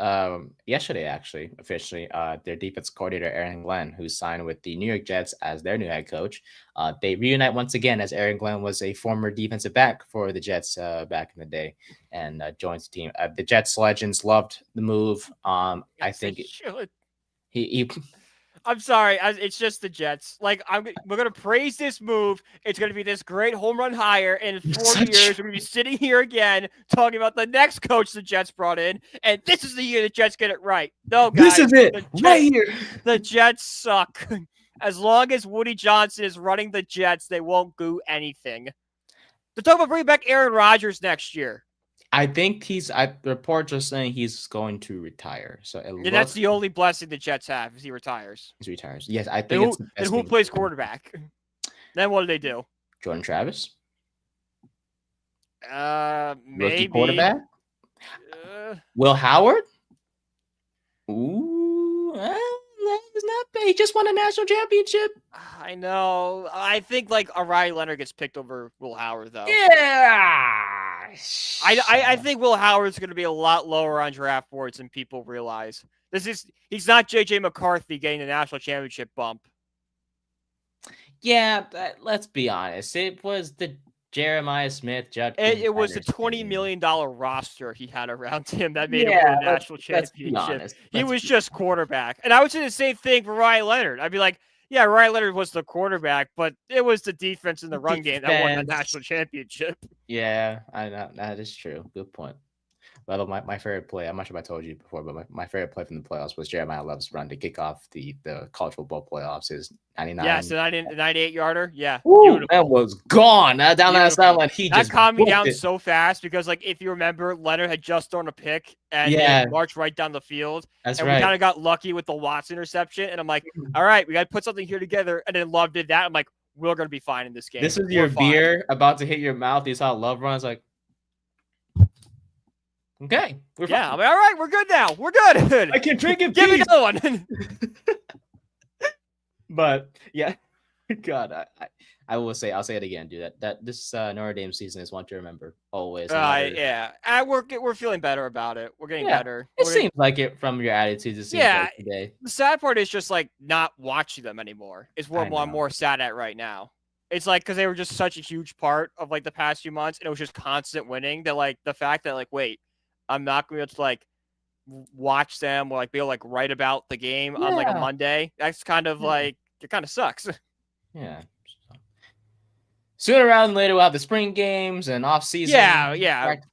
yesterday, actually, officially. Their defense coordinator, Aaron Glenn, who signed with the New York Jets as their new head coach. They reunite once again, as Aaron Glenn was a former defensive back for the Jets back in the day, and joins the team. The Jets legends loved the move. I think he I'm sorry. It's just the Jets. Like, we're going to praise this move. It's going to be this great home run hire. And in 4 years, we're going to be sitting here again talking about the next coach the Jets brought in. And this is the year the Jets get it right. No, guys. This is it. Right here. The Jets suck. As long as Woody Johnson is running the Jets, they won't do anything. They're talking about bringing back Aaron Rodgers next year. I think the reports are saying he's going to retire. So that's the only blessing the Jets have is he retires. He retires. Yes, I think and who plays quarterback? Then what do they do? Jordan Travis? Maybe. Rookie quarterback? Will Howard? Ooh, he's not bad. He just won a national championship. I know. I think like Riley Leonard gets picked over Will Howard, though. Yeah. I think Will Howard's going to be a lot lower on draft boards than people realize. He's not JJ McCarthy getting the national championship bump. Yeah, let's be honest. It was the Jeremiah Smith, Judge. It was the $20 million roster he had around him that made him win a national championship. He was just quarterback. And I would say the same thing for Riley Leonard. I'd be like, yeah, Riley Leonard was the quarterback, but it was the defense in the run game that won the national championship. Yeah, I know. That is true. Good point. Well, my favorite play, I'm not sure if I told you before, but my favorite play from the playoffs was Jeremiah Love's run to kick off the college football playoffs. His 99. Yes, the 98-yarder. Yeah. Ooh, that was gone. Down that sideline, that calmed me down so fast because, like, if you remember, Leonard had just thrown a pick and marched right down the field. That's and right. We kind of got lucky with the Watts interception. And I'm like, all right, we got to put something here together. And then Love did that. I'm like, we're going to be fine in this game. This is your beer about to hit your mouth. You saw Love run. It's like, okay. I'm like, all right, we're good now. We're good. I can drink it. Give me another one. But yeah, God, I'll say it again, dude. That this Notre Dame season is one to remember always. Yeah, we're feeling better about it. We're getting better. It seems like it from your attitude. It seems like today. The sad part is just like not watching them anymore. Is what I'm more sad at right now. It's like because they were just such a huge part of like the past few months, and it was just constant winning. That like the fact that like wait. I'm not going to be able to like watch them or like be able to like write about the game on like a Monday. That's kind of like it kind of sucks. Yeah. Sooner rather than later, we'll have the spring games and off season. Yeah.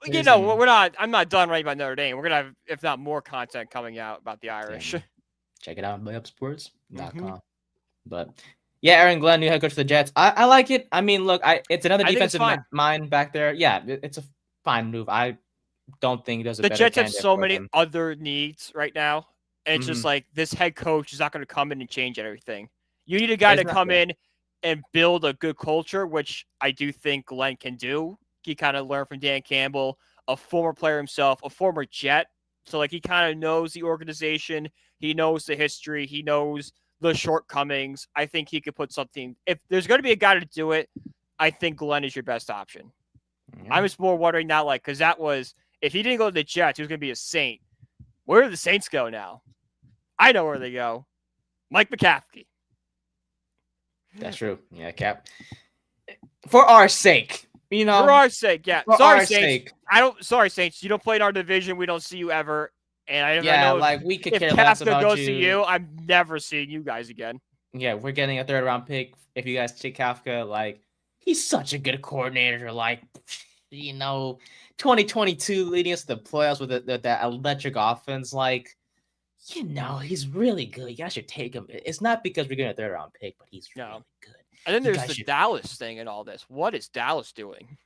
You know, I'm not done writing about Notre Dame. We're gonna have, if not more, content coming out about the Irish. Check it out on layupsports.com. But yeah, Aaron Glenn, new head coach for the Jets. I like it. I mean, look, it's another defensive mind back there. Yeah, it's a fine move. I don't think there's the Jets have so many other needs right now. And it's just like this head coach is not going to come in and change everything. You need a guy to come in and build a good culture, which I do think Glenn can do, he kind of learned from Dan Campbell, a former player himself, a former Jet. So like he kind of knows the organization, he knows the history, he knows the shortcomings. I think he could put something. If there's going to be a guy to do it, I think Glenn is your best option. Yeah. I'm just more wondering now, like, because that was if he didn't go to the Jets, he was going to be a Saint. Where do the Saints go now? I know where they go. Mike McCaffrey. That's true. Yeah, Cap. For our sake, you know. For our sake, yeah. For Sorry, our Saints. sake. Sorry, Saints. You don't play in our division. We don't see you ever. And I know like we could if care less Kafka about goes you. to you, I'm never seeing you guys again. Yeah, we're getting a 3rd round pick. If you guys take Kafka, like he's such a good coordinator. Like, 2022 leading us to the playoffs with that electric offense. Like, he's really good. You guys should take him. It's not because we're getting a 3rd round pick, but he's really good. And then there's the Dallas thing and all this. What is Dallas doing?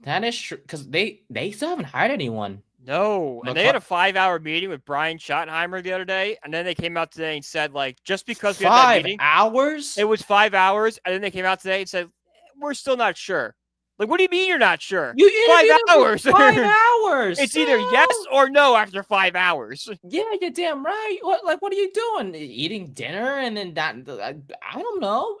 That is true because they still haven't hired anyone. No, and they had a 5-hour meeting with Brian Schottenheimer the other day, and then they came out today and said, like, just because we had that meeting, 5 hours? It was 5 hours, and then they came out today and said, we're still not sure. Like, what do you mean you're not sure? 5 hours. 5 hours. It's either yes or no after 5 hours. Yeah, you're damn right. What are you doing? Eating dinner and then that? I don't know.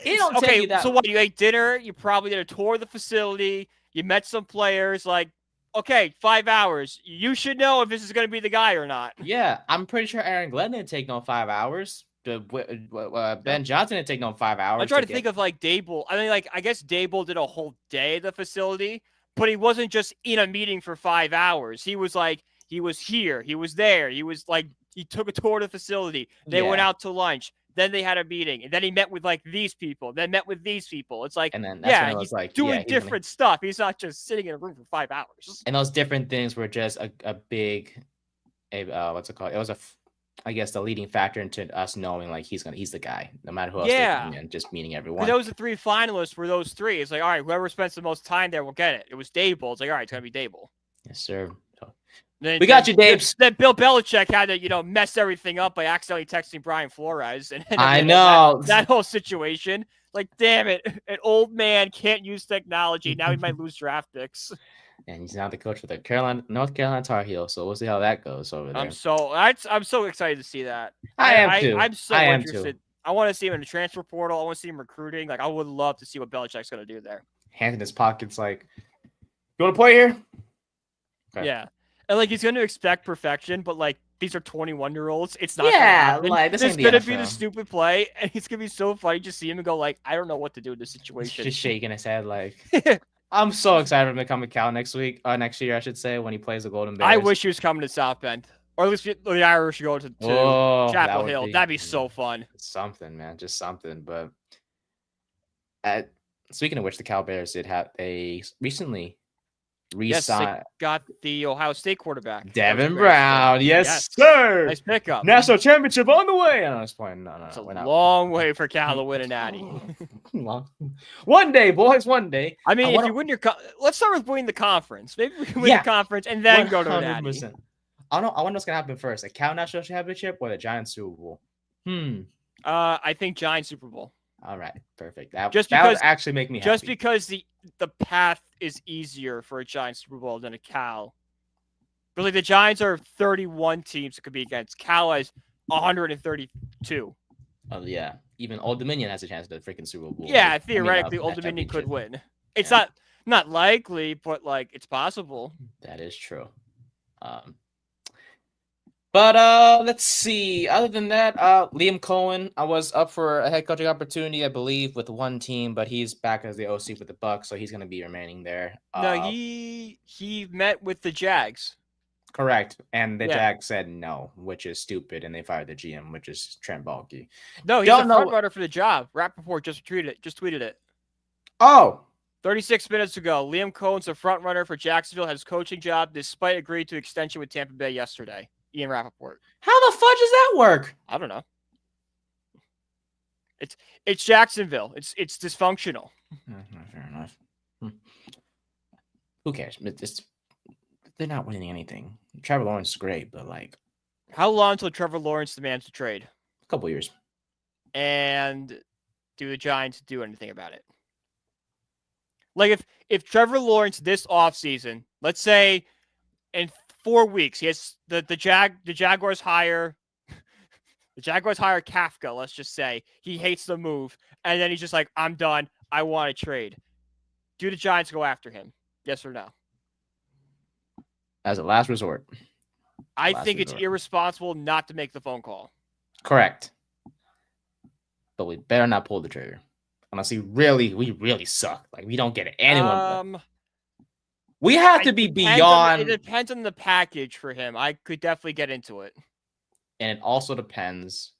It don't tell you that. So what? You ate dinner. You probably did a tour of the facility. You met some players. Like, okay, 5 hours. You should know if this is going to be the guy or not. Yeah, I'm pretty sure Aaron Glenn didn't take no 5 hours. Ben Johnson didn't take no 5 hours. I'm trying to think of like Dable. I mean, like I guess Dable did a whole day at the facility, but he wasn't just in a meeting for 5 hours. He was like, he was here, he was there, he was like, he took a tour of the facility. They went out to lunch. Then they had a meeting, and then he met with like these people. Then met with these people. It's like, and then that's when it was he's like doing different stuff. He's not just sitting in a room for 5 hours. And those different things were just a big, what's it called? It was I guess the leading factor into us knowing like he's the guy, no matter who else they bring in, just meeting everyone. Those the 3 finalists were those 3. It's like, all right, whoever spends the most time there will get it. It was Dable. It's like, all right, it's gonna be Dable. Yes, sir. We got you, Dabes. Then Bill Belichick had to, mess everything up by accidentally texting Brian Flores. And I know that whole situation. Like, damn it, an old man can't use technology. Now he might lose draft picks. And he's now the coach for the North Carolina Tar Heels, so we'll see how that goes over there. I'm so excited to see that. I am too. I'm so interested. I want to see him in the transfer portal. I want to see him recruiting. Like, I would love to see what Belichick's going to do there. Hands in his pockets, like, you want to play here? Okay. Yeah. And, like, he's going to expect perfection, but, like, these are 21-year-olds. It's not like, this is going to be the stupid play, and it's going to be so funny to see him and go, like, I don't know what to do in this situation. Just shaking his head, like, I'm so excited for him to come to Cal next year, I should say, when he plays the Golden Bears. I wish he was coming to South Bend. Or at least the Irish go to Chapel Hill. That'd be so fun. Something, man. Just something. But speaking of which, the Cal Bears did have recently re-signed. Yes, got the Ohio State quarterback. Devin Brown. Yes, sir. Nice pickup. National championship on the way. I was playing. No, it's a long way for Cal to win a natty. One day, boys. One day. I mean, if you win your let's start with winning the conference. Maybe we can win the conference and then 100%. Go to a natty. I wonder what's gonna happen first: a Cal National Championship or the Giants Super Bowl? I think Giants Super Bowl. All right, perfect. That would actually make me happy. Just because the path is easier for a Giants Super Bowl than a Cal. Really, the Giants are 31 teams it could be against. Cal has 132. Oh yeah, even Old Dominion has a chance to freaking Super Bowl. Yeah, theoretically, Old Dominion could win. It's not likely, but like it's possible. That is true. But let's see. Other than that, Liam Cohen, I was up for a head coaching opportunity, I believe, with one team, but he's back as the OC with the Bucs, so he's going to be remaining there. No, he met with the Jags. Correct, and the Jags said no, which is stupid, and they fired the GM, which is Trent Baalke. No, he's a front runner for the job. Rappaport just tweeted it. Oh. 36 minutes ago, Liam Cohen's a front runner for Jacksonville, has coaching job despite agreeing to extension with Tampa Bay yesterday. Ian Rappaport. How the fudge does that work? I don't know. It's Jacksonville. It's dysfunctional. Fair enough. Who cares? They're not winning anything. Trevor Lawrence is great, but like, how long until Trevor Lawrence demands a trade? A couple years. And do the Giants do anything about it? Like if Trevor Lawrence this offseason, let's say in 4 weeks, he has the Jaguars hire Kafka, let's just say. He hates the move. And then he's just like, I'm done. I want to trade. Do the Giants go after him? Yes or no? As a last resort. I think it's irresponsible not to make the phone call. Correct. But we better not pull the trigger. Unless we really suck. Like, we don't get anyone. We have to be beyond. It depends on the package for him. I could definitely get into it. And it also depends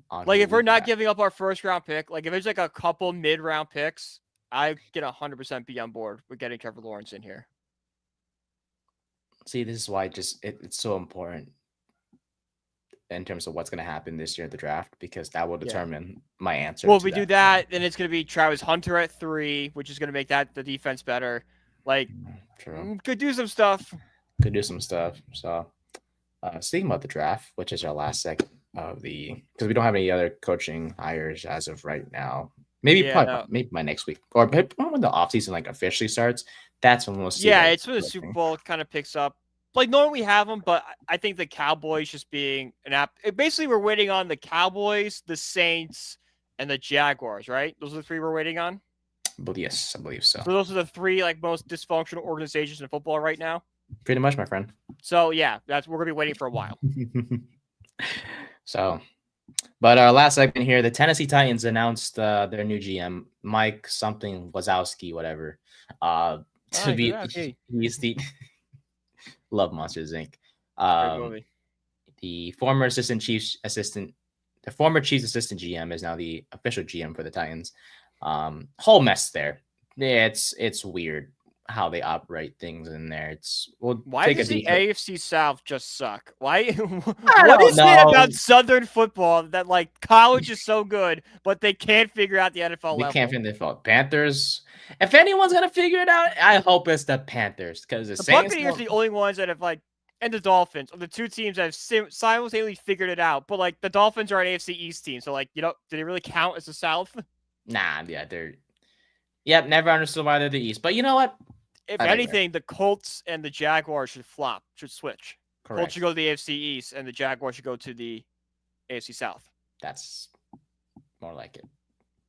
on, like, if we're not giving up our first round pick, like if there's like a couple mid round picks, I can 100% be on board with getting Trevor Lawrence in here. See, this is why it's so important in terms of what's going to happen this year at the draft, because that will determine my answer. Well, if we do that, then it's going to be Travis Hunter at 3, which is going to make the defense better. Like, true. Could do some stuff. So, speaking about the draft, which is our last segment of because we don't have any other coaching hires as of right now. Maybe by next week, or maybe when the offseason like officially starts. That's when we'll see. Yeah, it's when the Super Bowl kind of picks up. Like, normally we have them, but I think the Cowboys just being an app. Basically, we're waiting on the Cowboys, the Saints, and the Jaguars, right? Those are the 3 we're waiting on. But yes, I believe so. So those are the 3 like most dysfunctional organizations in football right now. Pretty much, my friend. So yeah, we're gonna be waiting for a while. So, but our last segment here, the Tennessee Titans announced their new GM, Mike something Wazowski, whatever. He's the Love Monsters Inc. The former Chiefs assistant GM is now the official GM for the Titans. Whole mess there. Yeah, it's weird how they operate things in there. Why does the AFC South just suck? Why? What is it about Southern football that like college is so good, but they can't figure out the NFL level? They can't figure the NFL. Panthers. If anyone's gonna figure it out, I hope it's the Panthers, because the Buccaneers are the only ones that have and the Dolphins are the 2 teams that have simultaneously figured it out. But like the Dolphins are an AFC East team, so like do they really count as the South? Nah, yeah, they're. Yep, never understood why they're the East. But you know what? If anything, the Colts and the Jaguars should switch. Correct. Colts should go to the AFC East, and the Jaguars should go to the AFC South. That's more like it.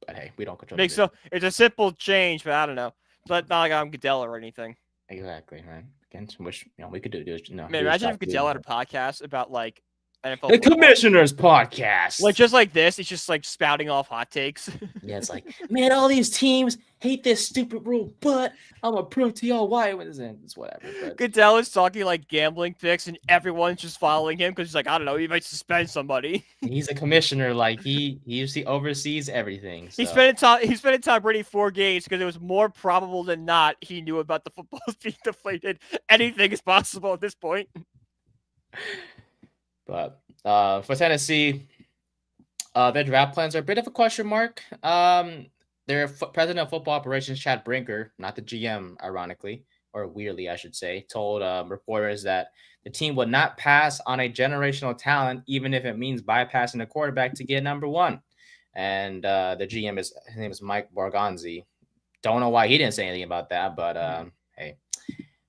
But hey, we don't control it. So it's a simple change, but I don't know. But not like I'm Goodell or anything. Exactly, right? Again, wish we could do it. Man, imagine if Goodell had a podcast about like NFL. The Commissioners podcast. Like just like this, it's just like spouting off hot takes. Yeah, it's like, man, all these teams hate this stupid rule, but I'm a pro to y'all. Why? It's whatever. But Goodell is talking like gambling picks, and everyone's just following him because he's like, I don't know, he might suspend somebody. He's a commissioner, like he usually oversees everything. So. He spent Tom Brady 4 games because it was more probable than not he knew about the footballs being deflated. Anything is possible at this point. But for Tennessee, their draft plans are a bit of a question mark. Their president of football operations, Chad Brinker, not the GM, ironically, or weirdly, I should say, told reporters that the team would not pass on a generational talent, even if it means bypassing a quarterback to get number 1. And the GM his name is Mike Borgonzi. Don't know why he didn't say anything about that, but hey.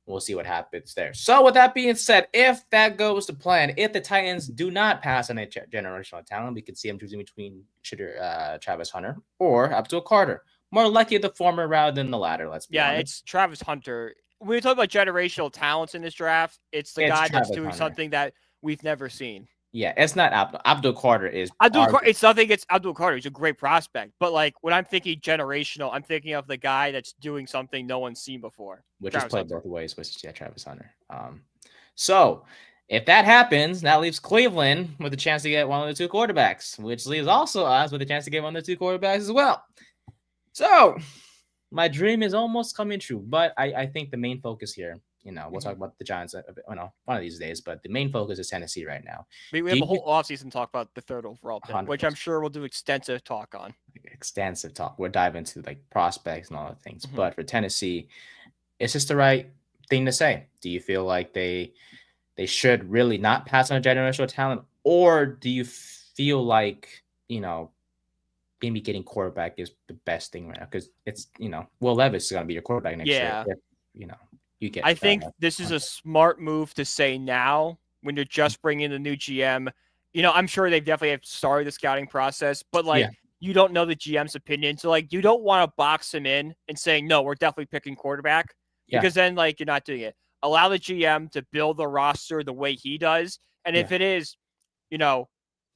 We'll see what happens there. So with that being said, if that goes to plan, if the Titans do not pass on a generational talent, we could see them choosing between Travis Hunter or Abdul Carter. More likely the former rather than the latter, let's be honest. It's Travis Hunter. When we talk about generational talents in this draft, it's the guy that's doing something that we've never seen. Yeah, it's not Abdul Carter. It's nothing against Abdul Carter. He's a great prospect. But like when I'm thinking generational, I'm thinking of the guy that's doing something no one's seen before. Which is played both ways, which is Travis Hunter. So if that happens, that leaves Cleveland with a chance to get one of the 2 quarterbacks, which leaves also us with a chance to get one of the 2 quarterbacks as well. So my dream is almost coming true. But I think the main focus here, we'll talk about the Giants, one of these days, but the main focus is Tennessee right now. We have a whole offseason talk about the 3rd overall pick, 100%. Which I'm sure we'll do extensive talk on. Extensive talk. We'll dive into like prospects and all the things. But for Tennessee, is this the right thing to say? Do you feel like they should really not pass on a generational talent, or do you feel like maybe getting quarterback is the best thing right now because it's Will Levis is going to be your quarterback next year Yeah. if you get I think this is a smart move to say now when you're just bringing in the new GM. I'm sure they definitely have started the scouting process, but Yeah, you don't know the GM's opinion. So you don't want to box him in and saying, no, we're definitely picking quarterback yeah, because then you're not doing it. Allow the GM to build the roster the way he does. And yeah, if it is, you know,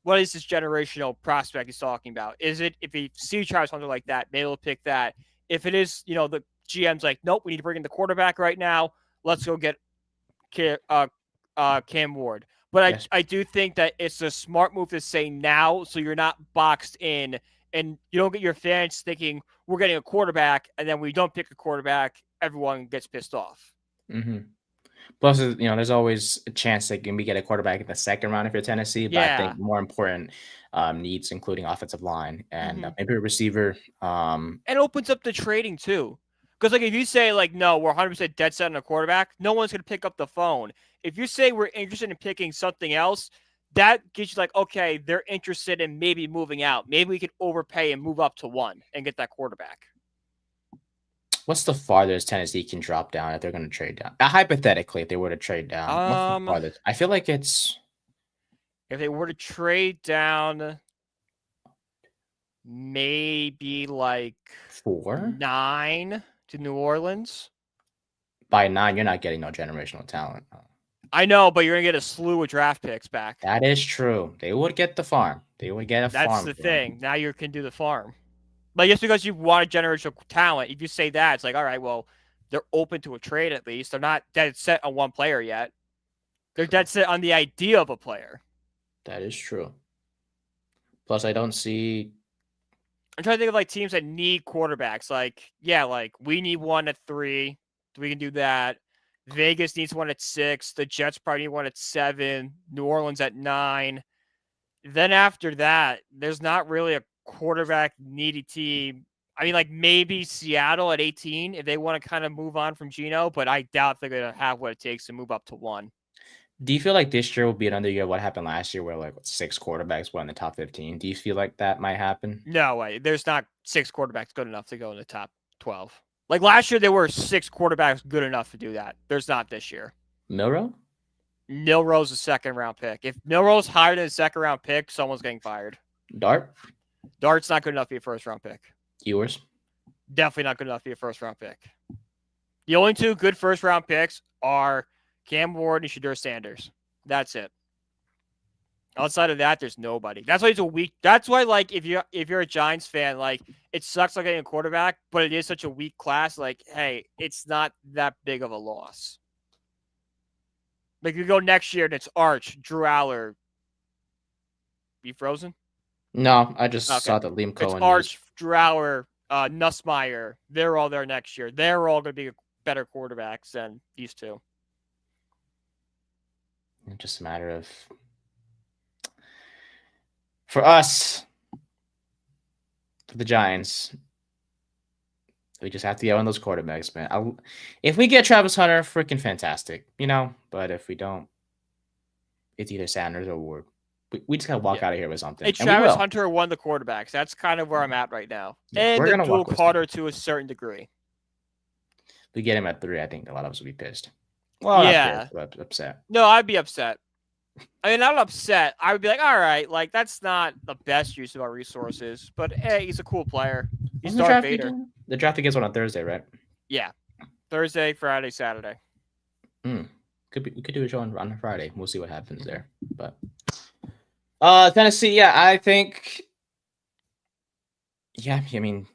what is this generational prospect he's talking about? Is it if he sees Travis Hunter like that, maybe he'll pick that. If it is, the GM's like, nope, we need to bring in the quarterback right now. Let's go get Cam Ward. But yes. I do think that it's a smart move to say now so you're not boxed in and you don't get your fans thinking we're getting a quarterback and then we don't pick a quarterback, everyone gets pissed off. Mm-hmm. Plus, there's always a chance that you can get a quarterback in the second round if you're Tennessee. But I Yeah. think more important needs, including offensive line and Mm-hmm. maybe a receiver. And opens up the trading too. Because if you say no, we're 100% dead set on a quarterback, no one's going to pick up the phone. If you say we're interested in picking something else, that gets you okay, they're interested in maybe moving out. Maybe we could overpay and move up to 1 and get that quarterback. What's the farthest Tennessee can drop down if they're going to trade down? Hypothetically, if they were to trade down, what's the farthest? I feel like it's if they were to trade down, maybe 4. 9 to New Orleans. By 9, you're not getting no generational talent. I know, but you're going to get a slew of draft picks back. That is true. They would get the farm. They would get a farm. That's the thing. Now you can do the farm. But just because you want a generational talent, if you say that, it's all right, well, they're open to a trade at least. They're not dead set on one player yet. They're dead set on the idea of a player. That is true. Plus, I don't see. I'm trying to think of teams that need quarterbacks. We need one at 3. We can do that. Vegas needs one at 6. The Jets probably need one at 7. New Orleans at 9. Then after that, there's not really a quarterback needy team. I mean, maybe Seattle at 18 if they want to kind of move on from Geno, but I doubt they're going to have what it takes to move up to 1. Do you feel like this year will be another year what happened last year where 6 quarterbacks were in the top 15? Do you feel like that might happen? No way. There's not 6 quarterbacks good enough to go in the top 12. Last year, there were 6 quarterbacks good enough to do that. There's not this year. Milrow? Milrow's a second-round pick. If Milrow's higher than a second-round pick, someone's getting fired. Dart? Dart's not good enough to be a first-round pick. Ewers? Definitely not good enough to be a first-round pick. The only 2 good first-round picks are Cam Ward and Shedeur Sanders. That's it. Outside of that, there's nobody. That's why it's a weak. That's why, if you're a Giants fan, it sucks getting a quarterback, but it is such a weak class. Hey, it's not that big of a loss. You go next year and it's Arch, Drew Aller. You frozen? No, I just saw that Liam Cohen. It's Arch, Drew Aller, Nussmeier. They're all there next year. They're all going to be better quarterbacks than these 2. It's just a matter of, for us, for the Giants, we just have to get on those quarterbacks, man. If we get Travis Hunter, freaking fantastic, But if we don't, it's either Sanders or Ward. We just gotta walk out of here with something. It's Travis Hunter or one of the quarterbacks. That's kind of where I'm at right now. Yeah, and the dual Carter to a certain degree. If we get him at 3, I think a lot of us would be pissed. Well, yeah, not pissed, but upset. No, I'd be upset. I mean, not upset. I would be all right, that's not the best use of our resources, but hey, he's a cool player. He's Darth Vader. The draft gets one on Thursday, right? Yeah, Thursday, Friday, Saturday. We could do a show on Friday. We'll see what happens there. But Tennessee, yeah, I think. Yeah, I mean,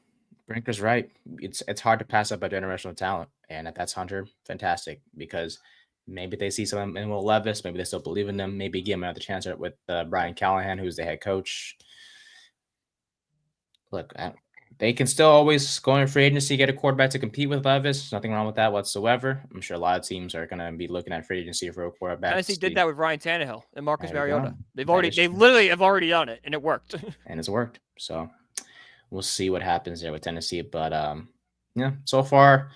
Brinker's right. It's hard to pass up a generational talent, and if that's Hunter, fantastic, because maybe they see someone in Will Levis. Maybe they still believe in them. Maybe give him another chance with Brian Callahan, who's the head coach. Look, they can still always go in free agency, get a quarterback to compete with Levis. There's nothing wrong with that whatsoever. I'm sure a lot of teams are going to be looking at free agency for a quarterback. Tennessee did that with Ryan Tannehill and Marcus Mariota. They literally have already done it, and it worked. And it's worked. So we'll see what happens there with Tennessee. But yeah, so far,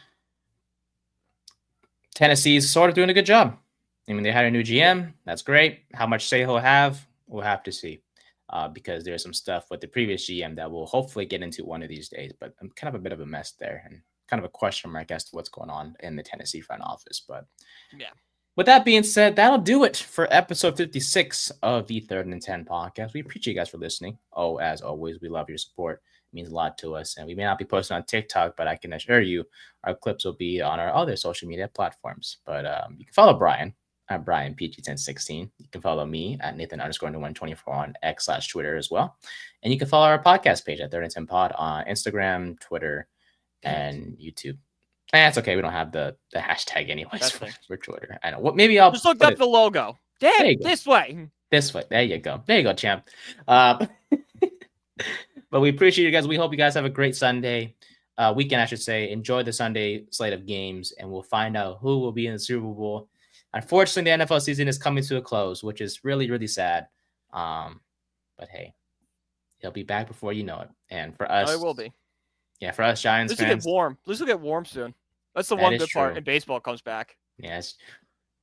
Tennessee's sort of doing a good job. I mean, they had a new GM. That's great. How much say he'll have, we'll have to see. because there's some stuff with the previous GM that we'll hopefully get into one of these days. But I'm kind of a bit of a mess there and kind of a question mark as to what's going on in the Tennessee front office. But Yeah. with that being said, that'll do it for episode 56 of the Third and 10 podcast. We appreciate you guys for listening. Oh, as always, we love your support. It means a lot to us. And we may not be posting on TikTok, but I can assure you our clips will be on our other social media platforms. But you can follow Brian at Brian PG1016. You can follow me at Nathan_124 on X/Twitter as well. And you can follow our podcast page at Third and 10 Pod on Instagram, Twitter, and YouTube. It's okay. We don't have the hashtag anyways for Twitter. I know. Well, maybe I'll just look up the logo. Damn, this way. This way. There you go. There you go, champ. But we appreciate you guys. We hope you guys have a great Sunday weekend, I should say. Enjoy the Sunday slate of games, and we'll find out who will be in the Super Bowl. Unfortunately, the NFL season is coming to a close, which is really, really sad. But hey, he'll be back before you know it. And for us, it will be. Yeah, for us Giants fans, This will get warm. This will get warm soon. That's the one good part. And baseball comes back. Yes.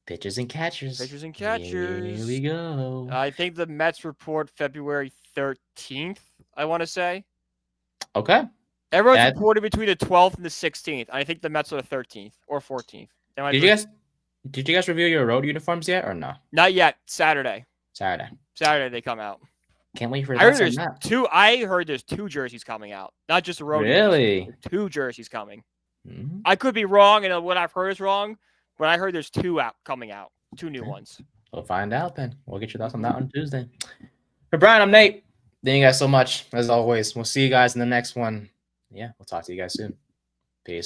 Pitchers and catchers. Pitchers and catchers. Here we go. I think the Mets report February 13th, I want to say. Okay. Everyone's reported between the 12th and the 16th. I think the Mets are the 13th or 14th. Did you guys review your road uniforms yet or no? Not yet. Saturday they come out. Can't wait for I heard there's two jerseys coming out, not just a road. Really? Two jerseys coming. Mm-hmm. I could be wrong, and what I've heard is wrong, but I heard there's two coming out, two new ones. We'll find out then. We'll get your thoughts on that on Tuesday. For Brian, I'm Nate. Thank you guys so much, as always. We'll see you guys in the next one. Yeah, we'll talk to you guys soon. Peace.